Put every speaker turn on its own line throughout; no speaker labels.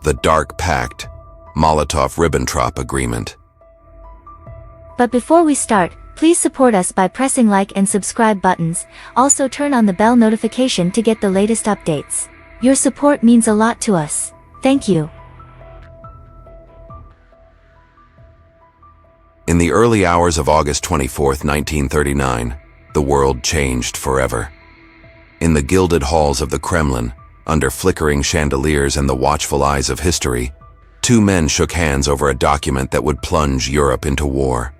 the Dark Pact, Molotov Ribbentrop Agreement.
But before we start, please support us by pressing like and subscribe buttons. Also turn on the bell notification to get the latest updates. Your support means a lot to us. Thank you.
In the early hours of August 24, 1939, the world changed forever. In the gilded halls of the Kremlin, under flickering chandeliers and the watchful eyes of history, two men shook hands over a document that would plunge Europe into war.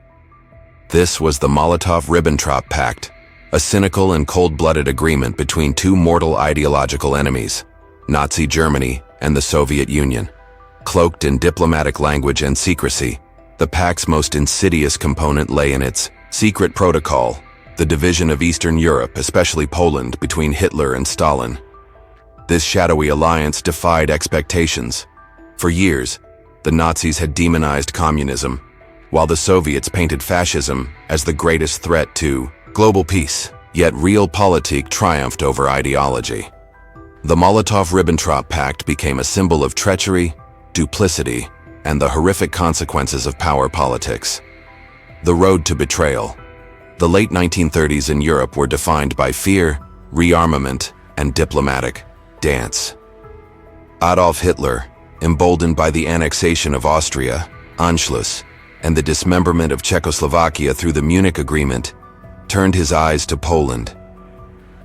This was the Molotov-Ribbentrop Pact, a cynical and cold-blooded agreement between two mortal ideological enemies, Nazi Germany and the Soviet Union. Cloaked in diplomatic language and secrecy, the pact's most insidious component lay in its secret protocol, the division of Eastern Europe, especially Poland, between Hitler and Stalin. This shadowy alliance defied expectations. For years, the Nazis had demonized communism, while the Soviets painted fascism as the greatest threat to global peace. Yet realpolitik triumphed over ideology. The Molotov-Ribbentrop Pact became a symbol of treachery, duplicity, and the horrific consequences of power politics. The road to betrayal. The late 1930s in Europe were defined by fear, rearmament, and diplomatic dance. Adolf Hitler, emboldened by the annexation of Austria, Anschluss, and the dismemberment of Czechoslovakia through the Munich Agreement, turned his eyes to Poland.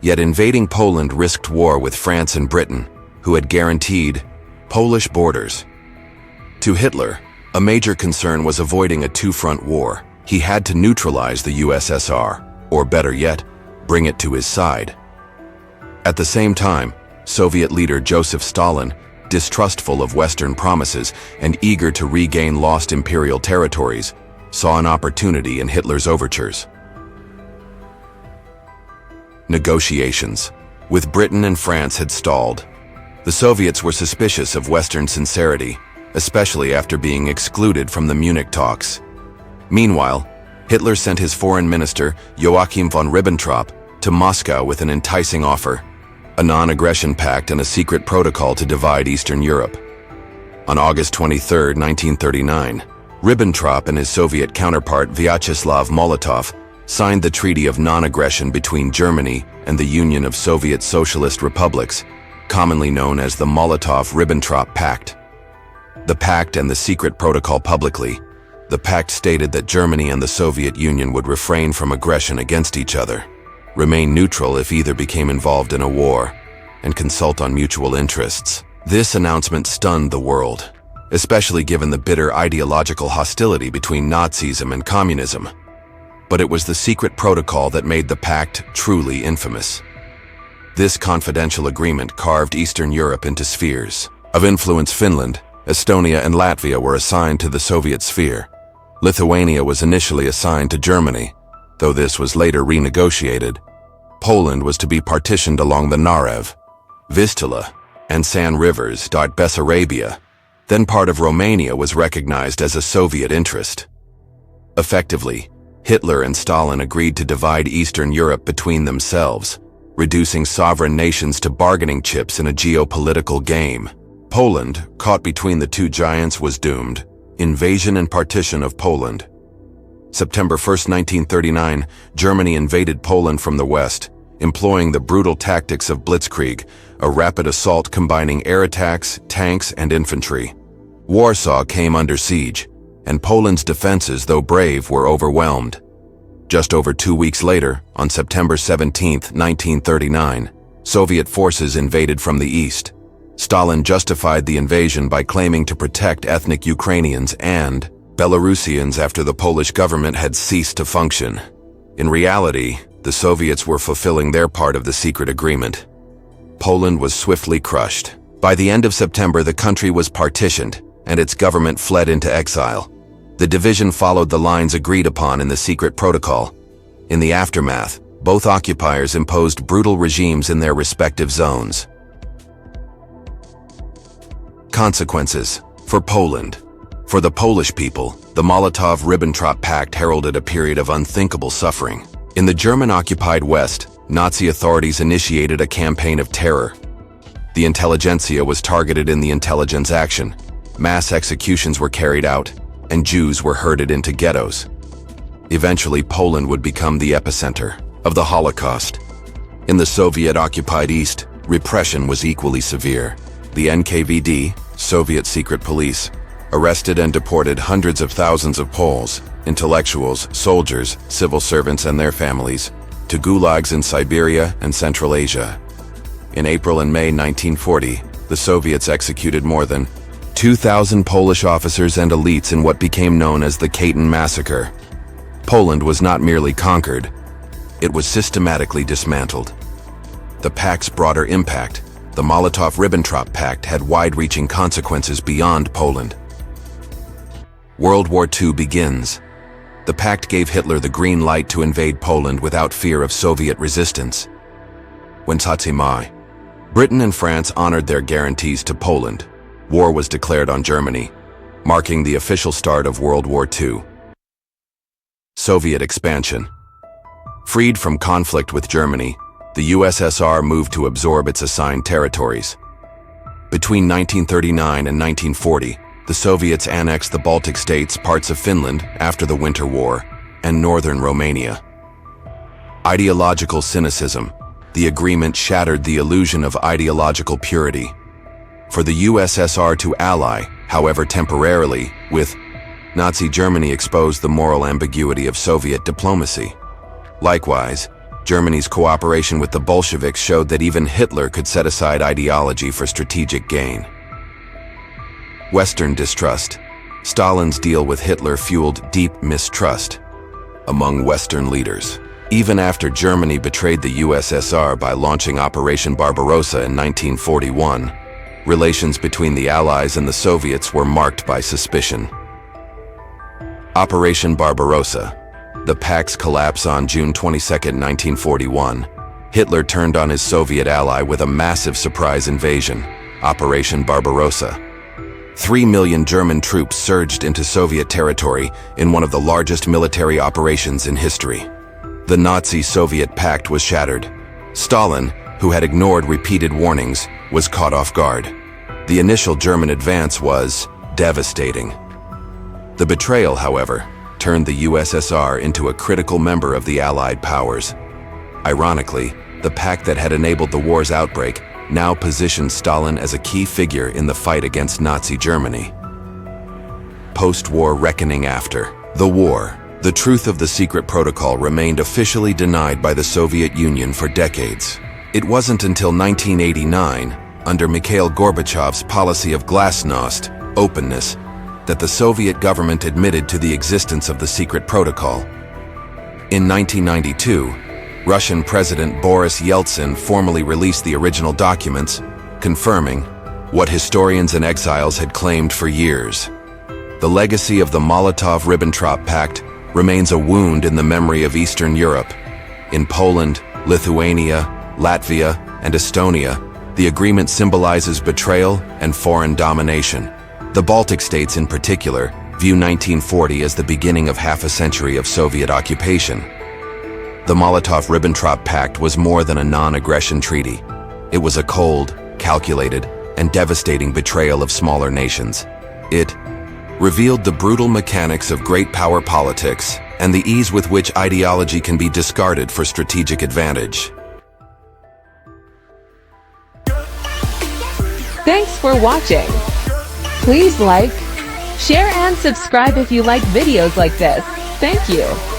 Yet invading Poland risked war with France and Britain, who had guaranteed Polish borders. To Hitler, a major concern was avoiding a two-front war. He had to neutralize the USSR, or better yet, bring it to his side. At the same time, Soviet leader Joseph Stalin, distrustful of Western promises and eager to regain lost imperial territories, saw an opportunity in Hitler's overtures. Negotiations with Britain and France had stalled. The Soviets were suspicious of Western sincerity, especially after being excluded from the Munich talks. Meanwhile, Hitler sent his foreign minister, Joachim von Ribbentrop, to Moscow with an enticing offer: a non-aggression pact and a secret protocol to divide Eastern Europe. On August 23, 1939, Ribbentrop and his Soviet counterpart Vyacheslav Molotov signed the Treaty of Non-Aggression between Germany and the Union of Soviet Socialist Republics, commonly known as the Molotov-Ribbentrop Pact. The pact and the secret protocol publicly. The pact stated that Germany and the Soviet Union would refrain from aggression against each other, remain neutral if either became involved in a war, and consult on mutual interests. This announcement stunned the world, especially given the bitter ideological hostility between Nazism and communism. But it was the secret protocol that made the pact truly infamous. This confidential agreement carved Eastern Europe into spheres of influence. Finland, Estonia, and Latvia were assigned to the Soviet sphere. Lithuania was initially assigned to Germany, though this was later renegotiated. Poland was to be partitioned along the Narev, Vistula, and San rivers. Bessarabia, then part of Romania, was recognized as a Soviet interest. Effectively, Hitler and Stalin agreed to divide Eastern Europe between themselves, reducing sovereign nations to bargaining chips in a geopolitical game. Poland, caught between the two giants, was doomed. Invasion and partition of Poland. September 1, 1939, Germany invaded Poland from the west, employing the brutal tactics of blitzkrieg, a rapid assault combining air attacks, tanks, and infantry. Warsaw came under siege, and Poland's defenses, though brave, were overwhelmed. Just over 2 weeks later, on September 17, 1939, Soviet forces invaded from the east. Stalin justified the invasion by claiming to protect ethnic Ukrainians and Belarusians after the Polish government had ceased to function. In reality, the Soviets were fulfilling their part of the secret agreement. Poland was swiftly crushed. By the end of September, the country was partitioned, and its government fled into exile. The division followed the lines agreed upon in the secret protocol. In the aftermath, both occupiers imposed brutal regimes in their respective zones. Consequences for Poland. For the Polish people, the Molotov-Ribbentrop Pact heralded a period of unthinkable suffering. In the German-occupied West, Nazi authorities initiated a campaign of terror. The intelligentsia was targeted in the intelligence action, mass executions were carried out, and Jews were herded into ghettos. Eventually, Poland would become the epicenter of the Holocaust. In the Soviet-occupied East, repression was equally severe. The NKVD, Soviet secret police, arrested and deported hundreds of thousands of Poles, intellectuals, soldiers, civil servants and their families, to gulags in Siberia and Central Asia. In April and May 1940, the Soviets executed more than 2,000 Polish officers and elites in what became known as the Katyn Massacre. Poland was not merely conquered, it was systematically dismantled. The Pact's broader impact, the Molotov Ribbentrop Pact, had wide-reaching consequences beyond Poland. World War II begins. The Pact gave Hitler the green light to invade Poland without fear of Soviet resistance. When Britain and France honored their guarantees to Poland, war was declared on Germany, marking the official start of World War II. Soviet expansion. Freed from conflict with Germany, the USSR moved to absorb its assigned territories. Between 1939 and 1940, the Soviets annexed the Baltic states, parts of Finland after the Winter War, and northern Romania. Ideological cynicism. The agreement shattered the illusion of ideological purity. For the USSR to ally, however temporarily, with Nazi Germany exposed the moral ambiguity of Soviet diplomacy. Likewise, Germany's cooperation with the Bolsheviks showed that even Hitler could set aside ideology for strategic gain. Western distrust. Stalin's deal with Hitler fueled deep mistrust among Western leaders. Even after Germany betrayed the USSR by launching Operation Barbarossa in 1941, relations between the Allies and the Soviets were marked by suspicion. Operation Barbarossa. The Pact's collapse on June 22, 1941. Hitler turned on his Soviet ally with a massive surprise invasion, Operation Barbarossa. 3 million German troops surged into Soviet territory in one of the largest military operations in history. The Nazi-Soviet pact was shattered. Stalin, who had ignored repeated warnings, was caught off guard. The initial German advance was devastating. The betrayal, however, turned the USSR into a critical member of the Allied powers. Ironically, the pact that had enabled the war's outbreak now positioned Stalin as a key figure in the fight against Nazi Germany. Post-war reckoning. After the war, the truth of the secret protocol remained officially denied by the Soviet Union for decades. It wasn't until 1989, under Mikhail Gorbachev's policy of glasnost, openness, that the Soviet government admitted to the existence of the secret protocol. In 1992, Russian President Boris Yeltsin formally released the original documents, confirming what historians and exiles had claimed for years. The legacy of the Molotov-Ribbentrop Pact remains a wound in the memory of Eastern Europe. In Poland, Lithuania, Latvia, and Estonia, the agreement symbolizes betrayal and foreign domination. The Baltic states in particular view 1940 as the beginning of half a century of Soviet occupation. The Molotov-Ribbentrop Pact was more than a non-aggression treaty. It was a cold, calculated, and devastating betrayal of smaller nations. It revealed the brutal mechanics of great power politics and the ease with which ideology can be discarded for strategic advantage.
Thanks for watching. Please like, share and subscribe if you like videos like this. Thank you.